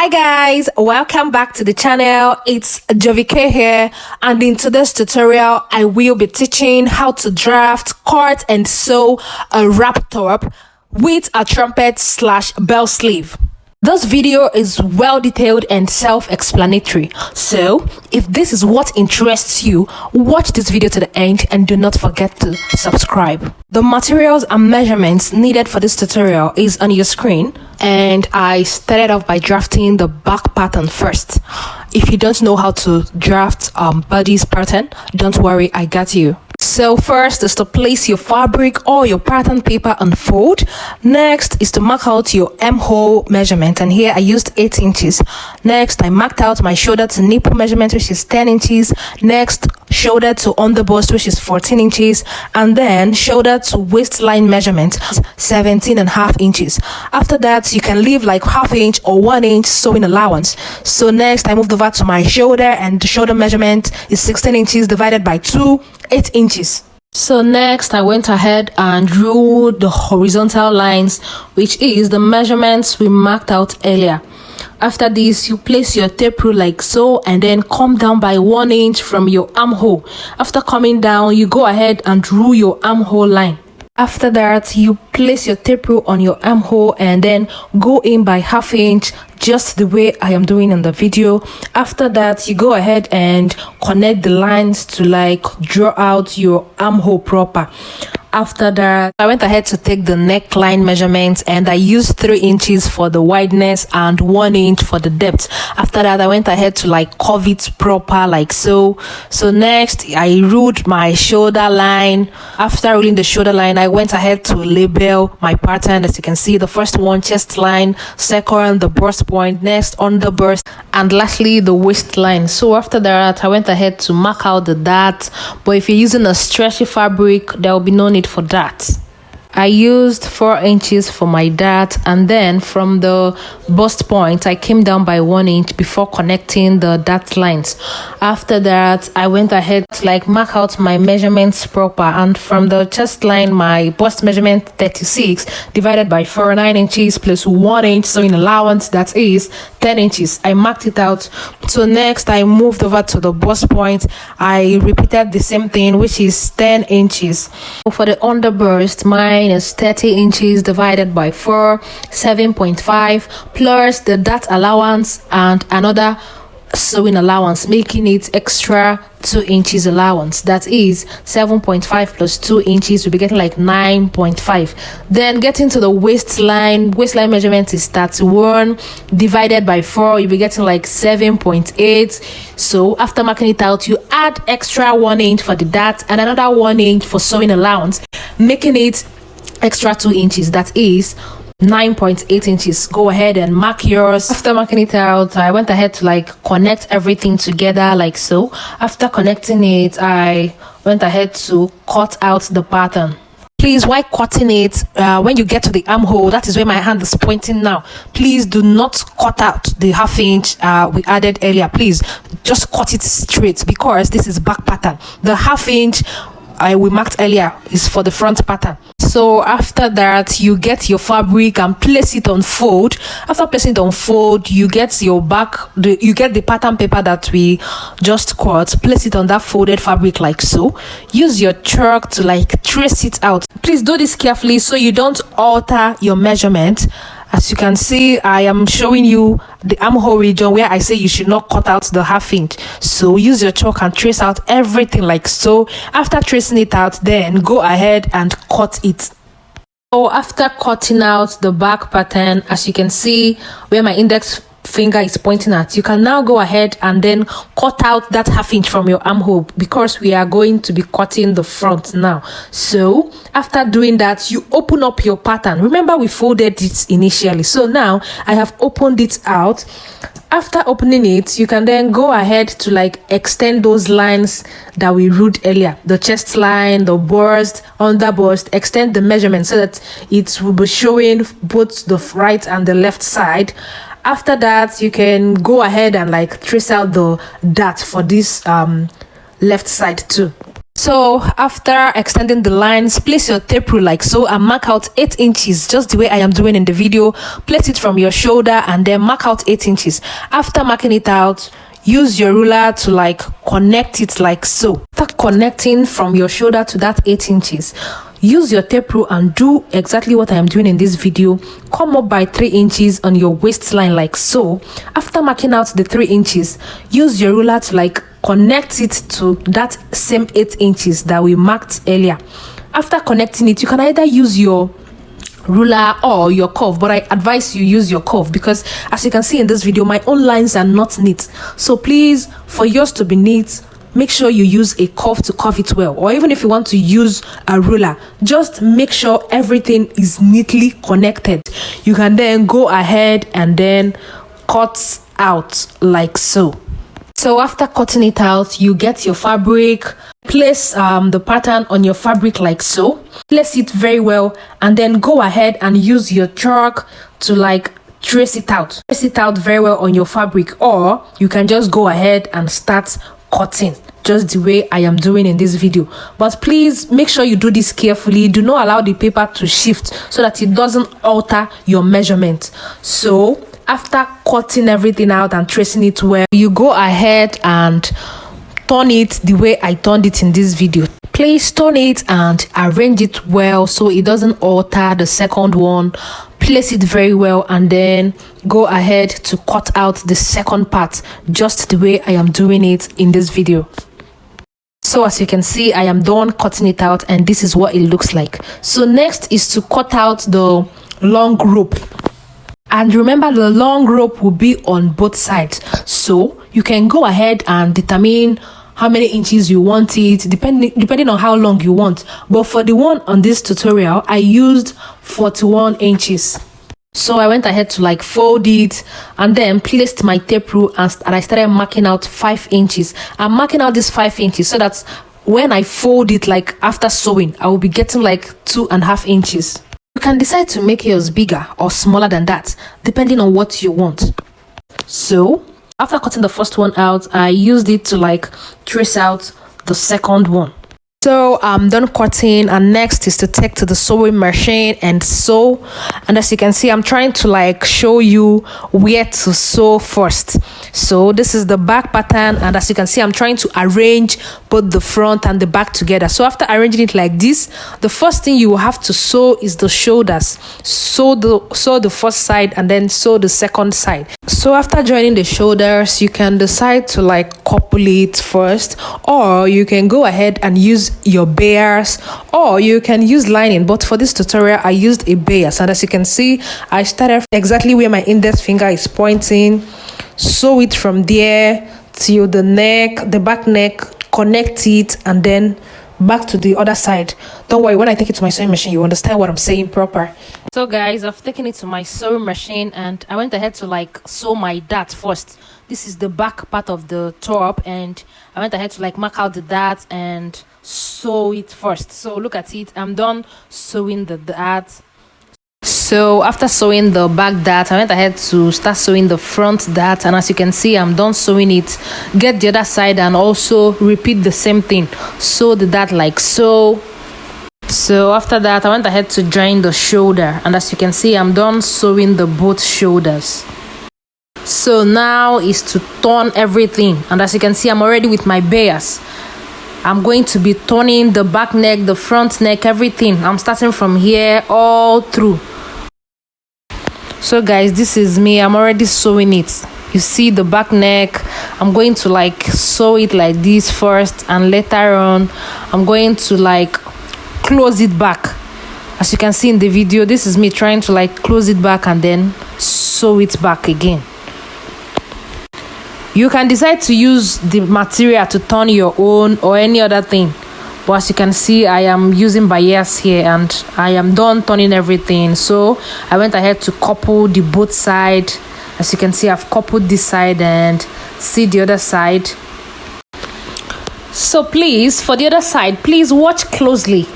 Hi guys, welcome back to the channel. It's Jovike here, and in today's tutorial I will be teaching how to draft, cut and sew a wrap top with a trumpet/bell sleeve. This video is well detailed and self-explanatory, so if this is what interests you, watch this video to the end and do not forget to subscribe. The materials and measurements needed for this tutorial is on your screen, and I started off by drafting the back pattern first. If you don't know how to draft body's pattern, don't worry, I got you. So first is to place your fabric or your pattern paper on fold. Next is to mark out your armhole measurement, and here I used 8 inches. Next I marked out my shoulder to nipple measurement, which is 10 inches. Next, shoulder to underbust, which is 14 inches, and then shoulder to waistline measurement, 17.5 inches. After that, you can leave like ½ inch or 1 inch sewing allowance. So next I moved over to my shoulder, and the shoulder measurement is 16 inches divided by 2, 8 inches. So next I went ahead and drew the horizontal lines, which is the measurements we marked out earlier. After this, you place your tape rule like so, and then come down by 1 inch from your armhole. After coming down, you go ahead and draw your armhole line. After that, you place your tape rule on your armhole and then go in by ½ inch, just the way I am doing in the video. After that, you go ahead and connect the lines to like draw out your armhole proper. After that, I went ahead to take the neckline measurements, and I used 3 inches for the wideness and 1 inch for the depth. After that, I went ahead to like curve it proper like so. So next I ruled my shoulder line. After ruling the shoulder line, I went ahead to label my pattern. As you can see, the first one chest line, second the burst point, next underburst, and lastly the waistline. So after that, I went ahead to mark out the dart, but if you're using a stretchy fabric, there will be no need for that. I used 4 inches for my dart, and then from the bust point I came down by 1 inch before connecting the dart lines. After that, I went ahead to like mark out my measurements proper, and from the chest line my bust measurement 36 divided by 4, 9 inches plus 1 inch sewing allowance, that is 10 inches. I marked it out. So next I moved over to the bust point. I repeated the same thing, which is 10 inches. For the underburst, mine is 30 inches divided by 4, 7.5 plus the dart allowance and another sewing allowance, making it extra 2 inches allowance. That is 7.5 plus 2 inches, we'll be getting like 9.5. Then getting to the waistline measurement is 31 divided by 4, you'll be getting like 7.8. so after marking it out, you add extra 1 inch for the dart and another 1 inch for sewing allowance, making it extra 2 inches, that is 9.8 inches. Go ahead and mark yours. After marking it out, I went ahead to like connect everything together like so. After connecting it, I went ahead to cut out the pattern. Please, while cutting it, when you get to the armhole, that is where my hand is pointing now, please do not cut out the ½ inch we added earlier. Please just cut it straight, because this is back pattern. The ½ inch we marked earlier is for the front pattern. So after that, you get your fabric and place it on fold. After placing it on fold, you get your you get the pattern paper that we just cut. Place it on that folded fabric like so. Use your chalk to like trace it out. Please do this carefully so you don't alter your measurement. As you can see, I am showing you the armhole region where I say you should not cut out the ½ inch. So use your chalk and trace out everything like so. After tracing it out, then go ahead and cut it. So after cutting out the back pattern, as you can see where my index finger is pointing at, you can now go ahead and then cut out that ½ inch from your armhole, because we are going to be cutting the front now. So after doing that, you open up your pattern. Remember, we folded it initially, so now I have opened it out. After opening it, you can then go ahead to like extend those lines that we ruled earlier, the chest line, the burst, underburst. Extend the measurement so that it will be showing both the right and the left side. After that, you can go ahead and like trace out the dart for this left side too. So after extending the lines, place your tape rule like so and mark out 8 inches, just the way I am doing in the video. Place it from your shoulder and then mark out 8 inches. After marking it out, use your ruler to like connect it like so. After connecting from your shoulder to that 8 inches, use your tape rule and do exactly what I am doing in this video. Come up by 3 inches on your waistline like so. After marking out the 3 inches, use your ruler to like connect it to that same 8 inches that we marked earlier. After connecting it, you can either use your ruler or your curve, but I advise you use your curve because as you can see in this video, my own lines are not neat. So please, for yours to be neat, make sure you use a curve to curve it well. Or even if you want to use a ruler, just make sure everything is neatly connected. You can then go ahead and then cut out like so. So after cutting it out, you get your fabric. Place the pattern on your fabric like so. Place it very well and then go ahead and use your chalk to like trace it out. Trace it out very well on your fabric, or you can just go ahead and start cutting just the way I am doing in this video. But please make sure you do this carefully. Do not allow the paper to shift so that it doesn't alter your measurement. So after cutting everything out and tracing it well, you go ahead and turn it the way I turned it in this video. Please turn it and arrange it well so it doesn't alter the second one. Place it very well and then go ahead to cut out the second part just the way I am doing it in this video. So as you can see, I am done cutting it out and this is what it looks like. So next is to cut out the long rope. And remember, the long rope will be on both sides. So you can go ahead and determine how many inches you want it, depending on how long you want. But for the one on this tutorial, I used 41 inches. So I went ahead to like fold it and then placed my tape rule and I started marking out 5 inches. I'm marking out this 5 inches so that when I fold it, like after sewing, I will be getting like 2.5 inches. You can decide to make yours bigger or smaller than that, depending on what you want. So after cutting the first one out, I used it to like trace out the second one. So I'm done cutting and next is to take to the sewing machine and sew. And as you can see, I'm trying to like show you where to sew first. So this is the back pattern and as you can see, I'm trying to arrange both the front and the back together. So after arranging it like this, the first thing you will have to sew is the shoulders. Sew the first side and then sew the second side. So after joining the shoulders, you can decide to like couple it first, or you can go ahead and use your bias, or you can use lining. But for this tutorial, I used a bias, and as you can see, I started exactly where my index finger is pointing. Sew it from there till the neck, the back neck, connect it, and then back to the other side. Don't worry, when I take it to my sewing machine, you understand what I'm saying proper. So guys, I've taken it to my sewing machine and I went ahead to like sew my dart first. This is the back part of the top and I went ahead to like mark out the dart and sew it first. So look at it, I'm done sewing the dart. So after sewing the back dart, I went ahead to start sewing the front dart, and as you can see, I'm done sewing it. Get the other side and also repeat the same thing. Sew the dart like so. So after that, I went ahead to join the shoulder, and as you can see, I'm done sewing the both shoulders. So now is to turn everything, and as you can see, I'm already with my bias. I'm going to be turning the back neck, the front neck, everything. I'm starting from here all through. So guys, this is me. I'm already sewing it. You see the back neck. I'm going to like sew it like this first, and later on I'm going to like close it back. As you can see in the video, this is me trying to like close it back and then sew it back again. You can decide to use the material to turn your own or any other thing, but as you can see, I am using bias here and I am done turning everything. So I went ahead to couple the both side. As you can see, I've coupled this side and see the other side. So please, for the other side, please watch closely.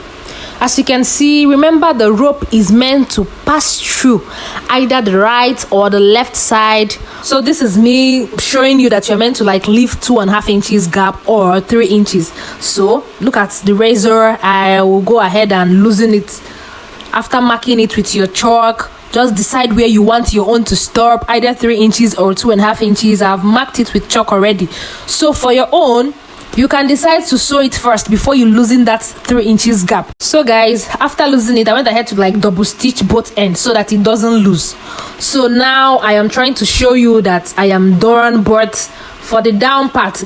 As you can see, remember the rope is meant to pass through either the right or the left side. So this is me showing you that you're meant to like leave 2.5 inches gap or 3 inches. So look at the razor. I will go ahead and loosen it. After marking it with your chalk, just decide where you want your own to stop, either 3 inches or 2.5 inches. I've marked it with chalk already. So for your own, you can decide to sew it first before you loosen that 3 inches gap. So guys, after losing it, I went ahead to like double stitch both ends so that it doesn't lose. So now I am trying to show you that I am done, but for the down part,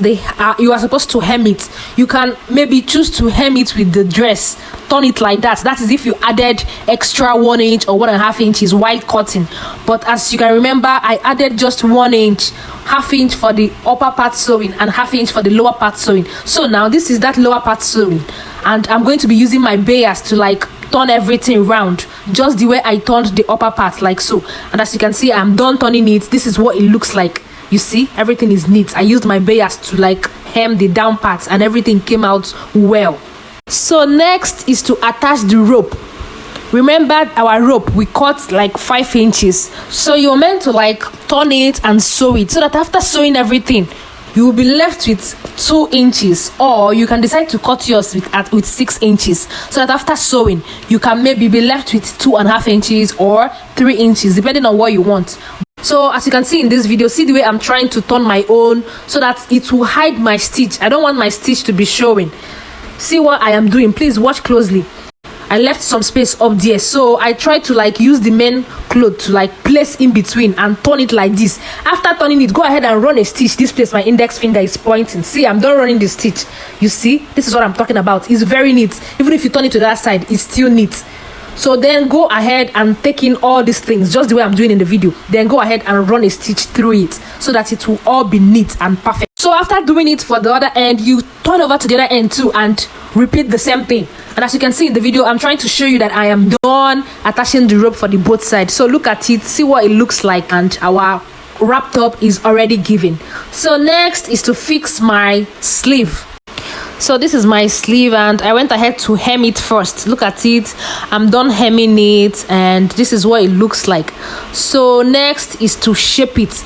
you are supposed to hem it. You can maybe choose to hem it with the dress, turn it like that. That is if you added extra 1 inch or 1.5 inches white cotton. But as you can remember, I added just 1 inch, half inch for the upper part sewing and half inch for the lower part sewing. So now this is that lower part sewing, and I'm going to be using my bias to like turn everything round just the way I turned the upper part, like so. And as you can see, I'm done turning it. This is what it looks like. You see, everything is neat. I used my bias to like hem the down parts and everything came out well. So next is to attach the rope. Remember our rope, we cut like 5 inches. So you're meant to like turn it and sew it so that after sewing everything, you will be left with 2 inches, or you can decide to cut yours with 6 inches so that after sewing you can maybe be left with 2.5 inches or 3 inches depending on what you want. So as you can see in this video, see the way I'm trying to turn my own so that it will hide my stitch. I don't want my stitch to be showing. See what I am doing, please watch closely. I left some space up there, so I tried to like use the main cloth to like place in between and turn it like this. After turning it, go ahead and run a stitch. This place my index finger is pointing. See, I'm done running the stitch. You see, this is what I'm talking about. It's very neat. Even if you turn it to that side, it's still neat. So then go ahead and take in all these things just the way I'm doing in the video. Then go ahead and run a stitch through it so that it will all be neat and perfect. So after doing it for the other end, you turn over to the other end too and repeat the same thing. And as you can see in the video, I'm trying to show you that I am done attaching the rope for the both sides. So look at it, see what it looks like, and our wrap top is already given. So next is to fix my sleeve. So this is my sleeve and I went ahead to hem it first. Look at it, I'm done hemming it and this is what it looks like. So next is to shape it.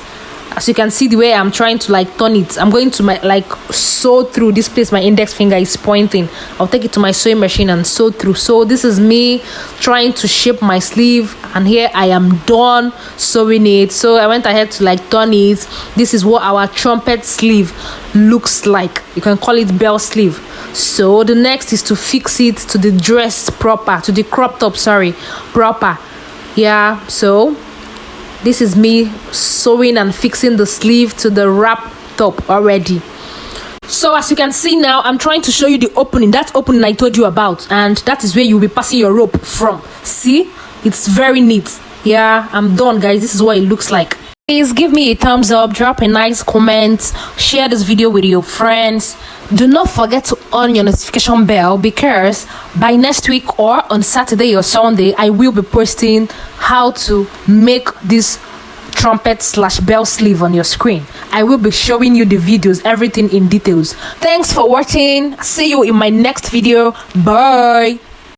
As you can see the way I'm trying to like turn it, I'm going to like sew through this place my index finger is pointing. I'll take it to my sewing machine and sew through. So this is me trying to shape my sleeve and here I am done sewing it. So I went ahead to like turn it. This is what our trumpet sleeve looks like. You can call it bell sleeve. So the next is to fix it to the dress proper, to the crop top, proper. Yeah, so this is me sewing and fixing the sleeve to the wrap top already. So as you can see now, I'm trying to show you the opening, that opening I told you about, and that is where you'll be passing your rope from. See, it's very neat. Yeah, I'm done guys. This is what it looks like. Please give me a thumbs up, drop a nice comment, share this video with your friends. Do not forget to on your notification bell because by next week or on Saturday or Sunday, I will be posting how to make this trumpet/bell sleeve on your screen. I will be showing you the videos, everything in details. Thanks for watching. See you in my next video. Bye.